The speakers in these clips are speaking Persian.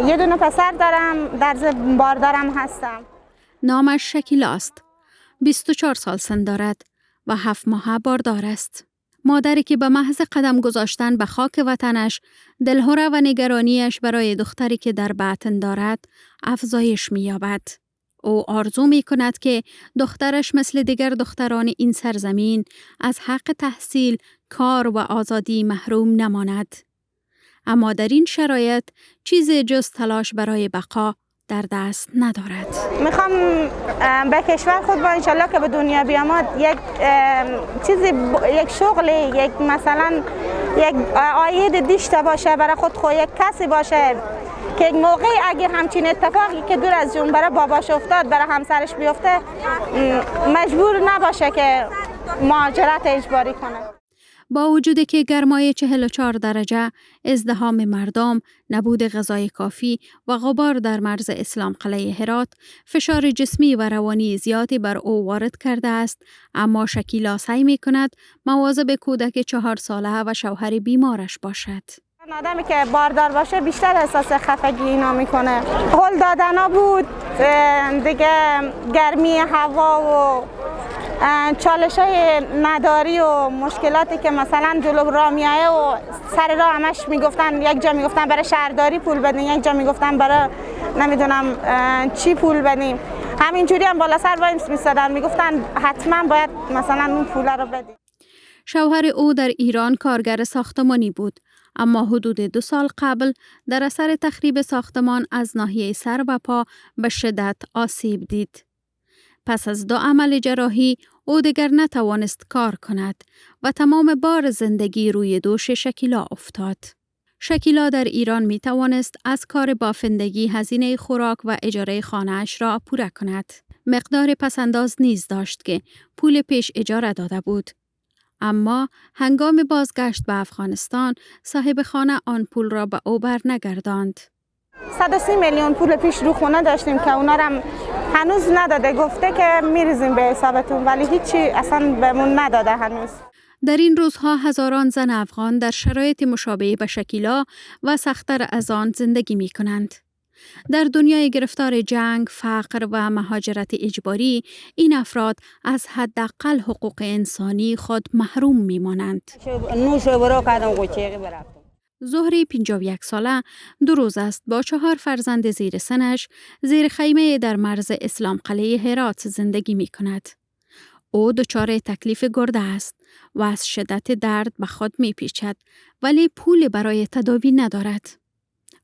یه دونه پسر دارم، در باردارم هستم. نامش شکیلا است. 24 سال سن دارد و 7 ماه باردار است. مادری که به محض قدم گذاشتن به خاک وطنش دلهره و نگرانیش برای دختری که در بطن دارد افزایش می‌یابد. او آرزو می کند که دخترش مثل دیگر دختران این سرزمین از حق تحصیل، کار و آزادی محروم نماند. اما در این شرایط چیزی جز تلاش برای بقا در دست ندارد. میخوام به کشور خود با انشالله که به دنیا بیامد یک چیزی، یک شغلی، یک مثلا یک عاید داشته باشه برای خود، یک کسی باشه که یک موقعی اگه همچین اتفاقی که دور از جون برای باباش افتاد برای همسرش بیفته مجبور نباشه که مهاجرت اجباری کنه. با وجود که گرمای 44 درجه، ازدحام مردم، نبود غذای کافی و غبار در مرز اسلام قلعه هرات، فشار جسمی و روانی زیادی بر او وارد کرده است، اما شکیلا سعی می کند مواظب کودک 4 ساله و شوهر بیمارش باشد. آدمی که باردار باشه بیشتر احساس خفگی اینا میکنه. هل دادنا بود دیگه، گرمی هوا و چالش های نداری و مشکلاتی که مثلا جلو راه میایه و سر راه همش میگفتن، یک جا میگفتن برای شهرداری پول بدین، یک جا میگفتن برای نمیدونم چی پول بدیم. همینجوری هم بالا سر وایس میستادن، میگفتن حتما باید مثلا اون پول رو بدیم. شوهر او در ایران کارگر ساختمانی بود، اما حدود 2 سال قبل در اثر تخریب ساختمان از ناحیه سر و پا به شدت آسیب دید. پس از 2 عمل جراحی او دیگر نتوانست کار کند و تمام بار زندگی روی دوش شکیلا افتاد. شکیلا در ایران می توانست از کار بافندگی هزینه خوراک و اجاره خانه‌اش را پوره کند. مقدار پسنداز نیز داشت که پول پیش اجاره داده بود. اما هنگام بازگشت به افغانستان صاحب خانه آن پول را به او برنگرداند. 130 میلیون پول پیش رو خونه داشتیم که اونا رو هنوز نداده، گفته که میریزیم به حسابتون، ولی هیچی اصلا بهمون نداده هنوز. در این روزها هزاران زن افغان در شرایط مشابه به شکیلا و سخت‌تر از آن زندگی می کنند. در دنیای گرفتار جنگ، فقر و مهاجرت اجباری، این افراد از حداقل حقوق انسانی خود محروم می مانند. زهری 51 ساله 2 روز است با 4 فرزند زیر سنش زیر خیمه در مرز اسلام قلعه هرات زندگی می کند. او دچار تکلیف گرده است و از شدت درد به خود می پیچد، ولی پول برای تداوی ندارد.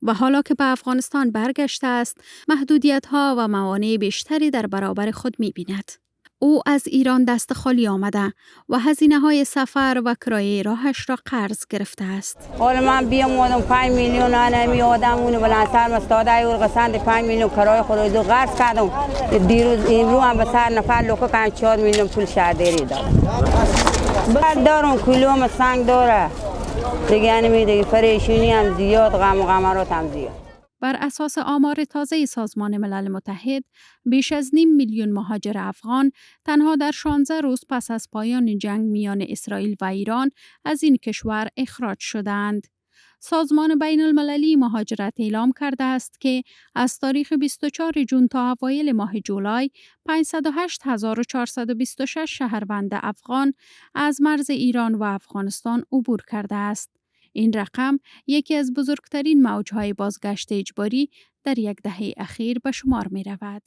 و حالا که به افغانستان برگشته است، محدودیت‌ها و موانع بیشتری در برابر خود می‌بیند. او از ایران دست خالی آمده و هزینه‌های سفر و کرایه راهش را قرض گرفته است. حالا من بیام 5 میلیون آنمی آدمونه بلندسر مستاده اور قسند 5 میلیون کرایه خود دو قرض کردم. دیروز امروز هم به سر نفر لوکو کردم 4 میلیون پول شهرداری دادم. بعد دارم کیلوم سنگ داره. دیگه دیگه پریشانی هم زیاد، غم و غمرات هم زیاد. بر اساس آمار تازه سازمان ملل متحد، بیش از 5 میلیون مهاجر افغان تنها در 16 روز پس از پایان جنگ میان اسرائیل و ایران از این کشور اخراج شدند. سازمان بین المللی مهاجرت اعلام کرده است که از تاریخ 24 جون تا اوایل ماه جولای 508,426 شهروند افغان از مرز ایران و افغانستان عبور کرده است. این رقم یکی از بزرگترین موج‌های بازگشت اجباری در 10 دهه اخیر به شمار می رود.